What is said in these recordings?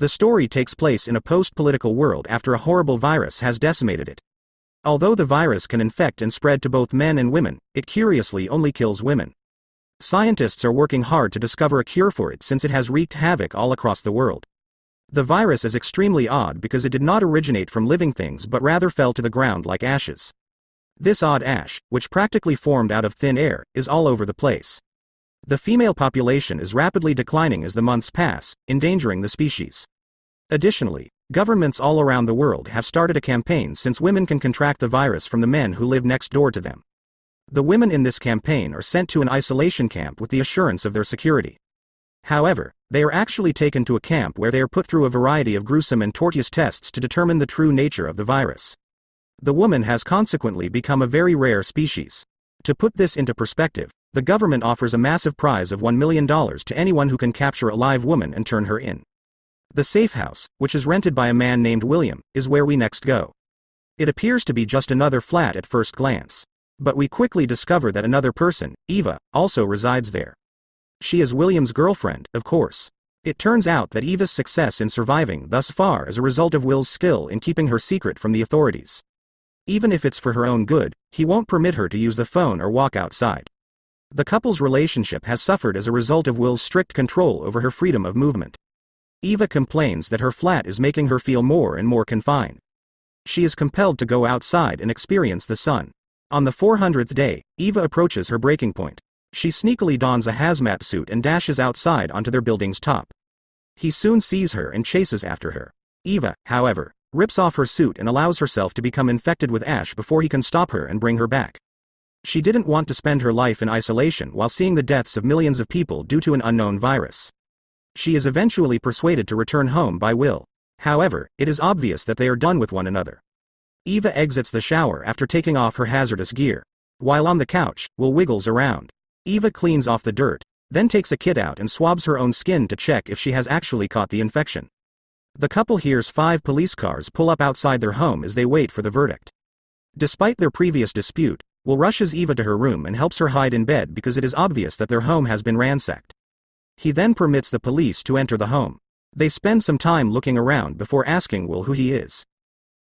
The story takes place in a post-political world after a horrible virus has decimated it. Although the virus can infect and spread to both men and women, it curiously only kills women. Scientists are working hard to discover a cure for it since it has wreaked havoc all across the world. The virus is extremely odd because it did not originate from living things but rather fell to the ground like ashes. This odd ash, which practically formed out of thin air, is all over the place. The female population is rapidly declining as the months pass, endangering the species. Additionally, governments all around the world have started a campaign since women can contract the virus from the men who live next door to them. The women in this campaign are sent to an isolation camp with the assurance of their security. However, they are actually taken to a camp where they are put through a variety of gruesome and tortuous tests to determine the true nature of the virus. The woman has consequently become a very rare species. To put this into perspective, the government offers a massive prize of $1 million to anyone who can capture a live woman and turn her in. The safe house, which is rented by a man named William, is where we next go. It appears to be just another flat at first glance. But we quickly discover that another person, Eva, also resides there. She is William's girlfriend, of course. It turns out that Eva's success in surviving thus far is a result of Will's skill in keeping her secret from the authorities. Even if it's for her own good, he won't permit her to use the phone or walk outside. The couple's relationship has suffered as a result of Will's strict control over her freedom of movement. Eva complains that her flat is making her feel more and more confined. She is compelled to go outside and experience the sun. On the 400th day, Eva approaches her breaking point. She sneakily dons a hazmat suit and dashes outside onto their building's top. He soon sees her and chases after her. Eva, however, rips off her suit and allows herself to become infected with ash before he can stop her and bring her back. She didn't want to spend her life in isolation while seeing the deaths of millions of people due to an unknown virus. She is eventually persuaded to return home by Will. However, it is obvious that they are done with one another. Eva exits the shower after taking off her hazardous gear. While on the couch, Will wiggles around. Eva cleans off the dirt, then takes a kit out and swabs her own skin to check if she has actually caught the infection. The couple hears 5 police cars pull up outside their home as they wait for the verdict. Despite their previous dispute, Will rushes Eva to her room and helps her hide in bed because it is obvious that their home has been ransacked. He then permits the police to enter the home. They spend some time looking around before asking Will who he is.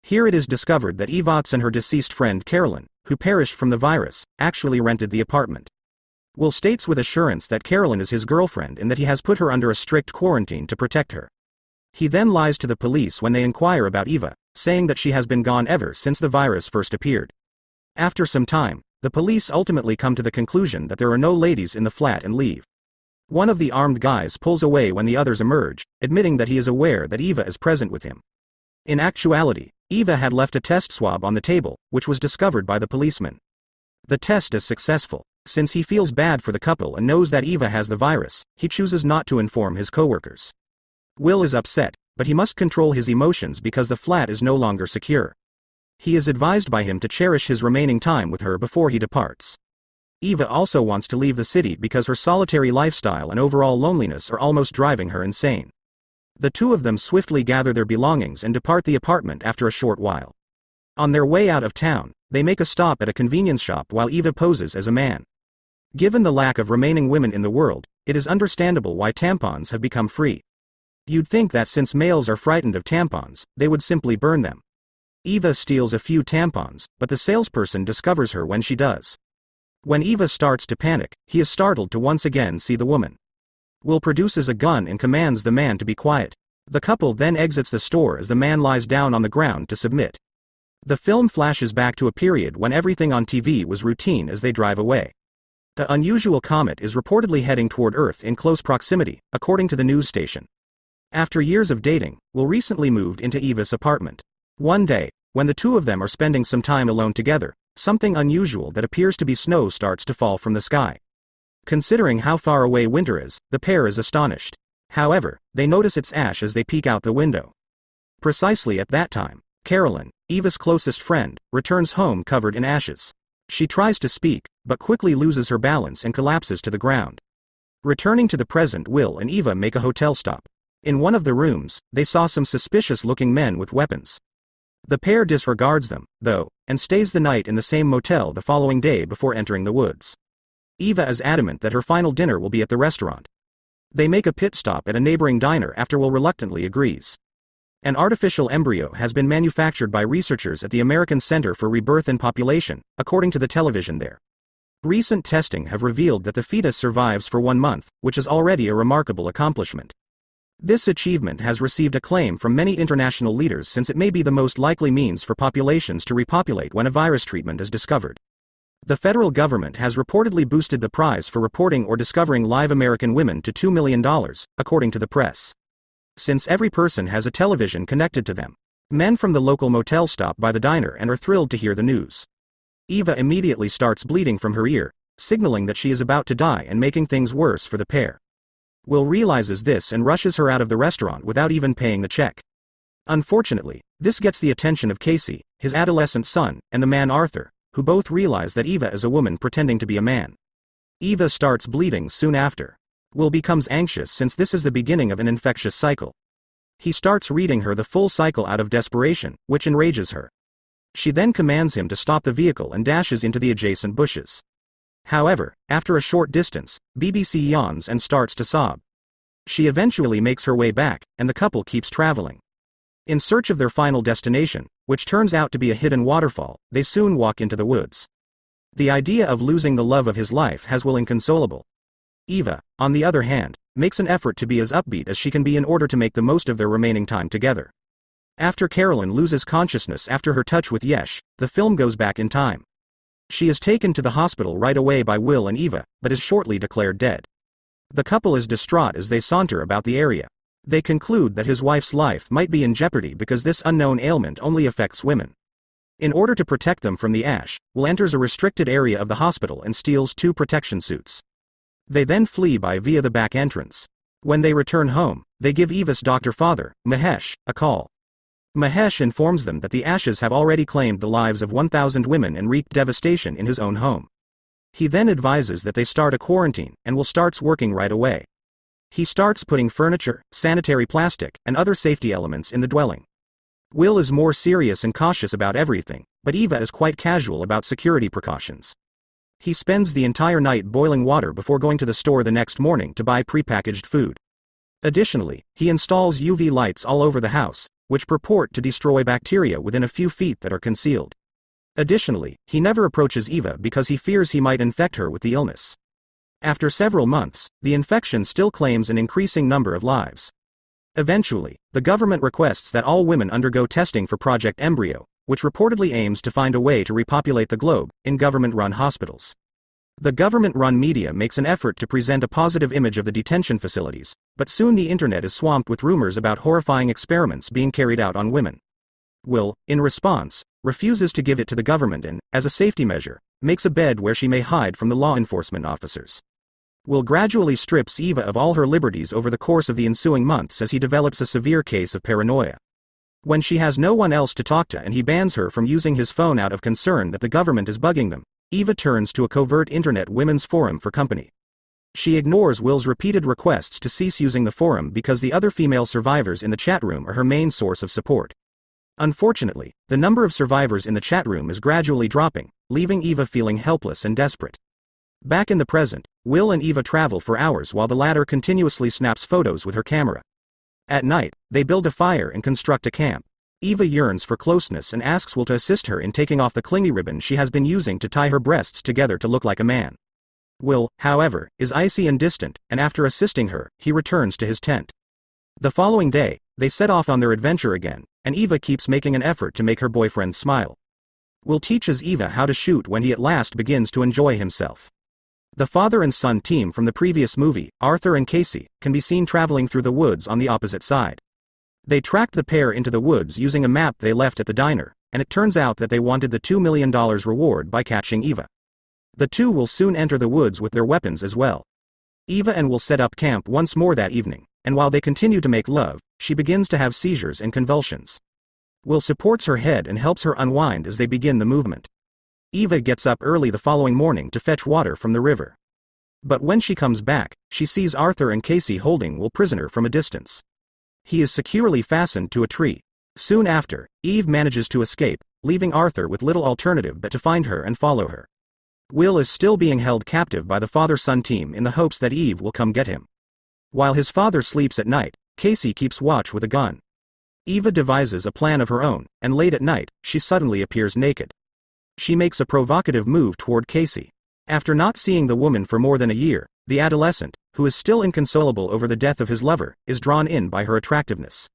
Here it is discovered that Eva's and her deceased friend Carolyn, who perished from the virus, actually rented the apartment. Will states with assurance that Carolyn is his girlfriend and that he has put her under a strict quarantine to protect her. He then lies to the police when they inquire about Eva, saying that she has been gone ever since the virus first appeared. After some time, the police ultimately come to the conclusion that there are no ladies in the flat and leave. One of the armed guys pulls away when the others emerge, admitting that he is aware that Eva is present with him. In actuality, Eva had left a test swab on the table, which was discovered by the policeman. The test is successful. Since he feels bad for the couple and knows that Eva has the virus, he chooses not to inform his coworkers. Will is upset, but he must control his emotions because the flat is no longer secure. He is advised by him to cherish his remaining time with her before he departs. Eva also wants to leave the city because her solitary lifestyle and overall loneliness are almost driving her insane. The two of them swiftly gather their belongings and depart the apartment after a short while. On their way out of town, they make a stop at a convenience shop while Eva poses as a man. Given the lack of remaining women in the world, it is understandable why tampons have become free. You'd think that since males are frightened of tampons, they would simply burn them. Eva steals a few tampons, but the salesperson discovers her when she does. When Eva starts to panic, he is startled to once again see the woman. Will produces a gun and commands the man to be quiet. The couple then exits the store as the man lies down on the ground to submit. The film flashes back to a period when everything on TV was routine as they drive away. The unusual comet is reportedly heading toward Earth in close proximity, according to the news station. After years of dating, Will recently moved into Eva's apartment. One day, when the two of them are spending some time alone together, something unusual that appears to be snow starts to fall from the sky. Considering how far away winter is, the pair is astonished. However, they notice it's ash as they peek out the window. Precisely at that time, Carolyn, Eva's closest friend, returns home covered in ashes. She tries to speak, but quickly loses her balance and collapses to the ground. Returning to the present, Will and Eva make a hotel stop. In one of the rooms, they saw some suspicious-looking men with weapons. The pair disregards them, though, and stays the night in the same motel the following day before entering the woods. Eva is adamant that her final dinner will be at the restaurant. They make a pit stop at a neighboring diner after Will reluctantly agrees. An artificial embryo has been manufactured by researchers at the American Center for Rebirth and Population, according to the television there. Recent testing have revealed that the fetus survives for 1 month, which is already a remarkable accomplishment. This achievement has received acclaim from many international leaders since it may be the most likely means for populations to repopulate when a virus treatment is discovered. The federal government has reportedly boosted the prize for reporting or discovering live American women to $2 million, according to the press. Since every person has a television connected to them, men from the local motel stop by the diner and are thrilled to hear the news. Eva immediately starts bleeding from her ear, signaling that she is about to die and making things worse for the pair. Will realizes this and rushes her out of the restaurant without even paying the check. Unfortunately, this gets the attention of Casey, his adolescent son, and the man Arthur, who both realize that Eva is a woman pretending to be a man. Eva starts bleeding soon after. Will becomes anxious since this is the beginning of an infectious cycle. He starts reading her the full cycle out of desperation, which enrages her. She then commands him to stop the vehicle and dashes into the adjacent bushes. However, after a short distance, BBC yawns and starts to sob. She eventually makes her way back, and the couple keeps traveling. In search of their final destination, which turns out to be a hidden waterfall, they soon walk into the woods. The idea of losing the love of his life has Will inconsolable. Eva, on the other hand, makes an effort to be as upbeat as she can be in order to make the most of their remaining time together. After Carolyn loses consciousness after her touch with Yesh, the film goes back in time. She is taken to the hospital right away by Will and Eva, but is shortly declared dead. The couple is distraught as they saunter about the area. They conclude that his wife's life might be in jeopardy because this unknown ailment only affects women. In order to protect them from the ash, Will enters a restricted area of the hospital and steals 2 protection suits. They then flee via the back entrance. When they return home, they give Eva's doctor father, Mahesh, a call. Mahesh informs them that the ashes have already claimed the lives of 1,000 women and wreaked devastation in his own home. He then advises that they start a quarantine, and Will starts working right away. He starts putting furniture, sanitary plastic, and other safety elements in the dwelling. Will is more serious and cautious about everything, but Eva is quite casual about security precautions. He spends the entire night boiling water before going to the store the next morning to buy prepackaged food. Additionally, he installs UV lights all over the house, which purport to destroy bacteria within a few feet that are concealed. Additionally, he never approaches Eva because he fears he might infect her with the illness. After several months, the infection still claims an increasing number of lives. Eventually, the government requests that all women undergo testing for Project Embryo, which reportedly aims to find a way to repopulate the globe, in government-run hospitals. The government-run media makes an effort to present a positive image of the detention facilities, but soon the internet is swamped with rumors about horrifying experiments being carried out on women. Will, in response, refuses to give it to the government and, as a safety measure, makes a bed where she may hide from the law enforcement officers. Will gradually strips Eva of all her liberties over the course of the ensuing months as he develops a severe case of paranoia. When she has no one else to talk to and he bans her from using his phone out of concern that the government is bugging them, Eva turns to a covert internet women's forum for company. She ignores Will's repeated requests to cease using the forum because the other female survivors in the chat room are her main source of support. Unfortunately, the number of survivors in the chat room is gradually dropping, leaving Eva feeling helpless and desperate. Back in the present, Will and Eva travel for hours while the latter continuously snaps photos with her camera. At night, they build a fire and construct a camp. Eva yearns for closeness and asks Will to assist her in taking off the clingy ribbon she has been using to tie her breasts together to look like a man. Will, however, is icy and distant, and after assisting her, he returns to his tent. The following day, they set off on their adventure again, and Eva keeps making an effort to make her boyfriend smile. Will teaches Eva how to shoot when he at last begins to enjoy himself. The father and son team from the previous movie, Arthur and Casey, can be seen traveling through the woods on the opposite side. They tracked the pair into the woods using a map they left at the diner, and it turns out that they wanted the $2 million reward by catching Eva. The two will soon enter the woods with their weapons as well. Eva and Will set up camp once more that evening, and while they continue to make love, she begins to have seizures and convulsions. Will supports her head and helps her unwind as they begin the movement. Eva gets up early the following morning to fetch water from the river. But when she comes back, she sees Arthur and Casey holding Will prisoner from a distance. He is securely fastened to a tree. Soon after, Eve manages to escape, leaving Arthur with little alternative but to find her and follow her. Will is still being held captive by the father-son team in the hopes that Eve will come get him. While his father sleeps at night, Casey keeps watch with a gun. Eva devises a plan of her own, and late at night, she suddenly appears naked. She makes a provocative move toward Casey. After not seeing the woman for more than a year, the adolescent, who is still inconsolable over the death of his lover, is drawn in by her attractiveness.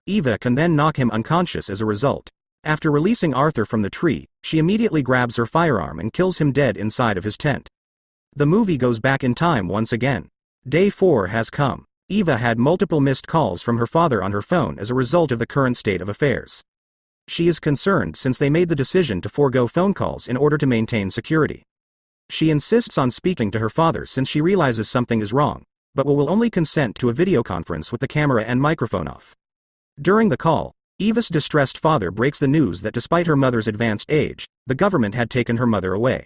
Eva can then knock him unconscious as a result. After releasing Arthur from the tree, she immediately grabs her firearm and kills him dead inside of his tent. The movie goes back in time once again. Day 4 has come. Eva had multiple missed calls from her father on her phone as a result of the current state of affairs. She is concerned since they made the decision to forego phone calls in order to maintain security. She insists on speaking to her father since she realizes something is wrong, but will only consent to a video conference with the camera and microphone off. During the call, Eva's distressed father breaks the news that despite her mother's advanced age, the government had taken her mother away.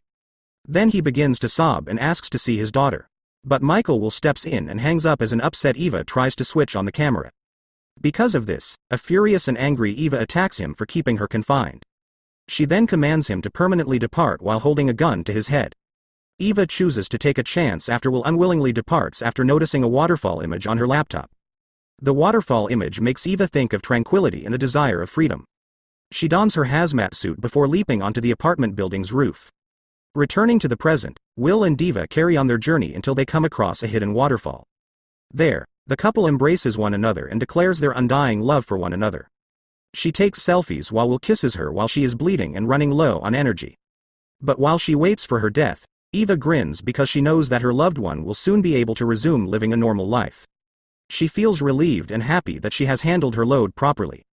Then he begins to sob and asks to see his daughter. But Michael will steps in and hangs up as an upset Eva tries to switch on the camera. Because of this, a furious and angry Eva attacks him for keeping her confined. She then commands him to permanently depart while holding a gun to his head. Eva chooses to take a chance after Will unwillingly departs after noticing a waterfall image on her laptop. The waterfall image makes Eva think of tranquility and a desire of freedom. She dons her hazmat suit before leaping onto the apartment building's roof. Returning to the present, Will and Eva carry on their journey until they come across a hidden waterfall. There, the couple embraces one another and declares their undying love for one another. She takes selfies while Will kisses her while she is bleeding and running low on energy. But while she waits for her death, Eva grins because she knows that her loved one will soon be able to resume living a normal life. She feels relieved and happy that she has handled her load properly.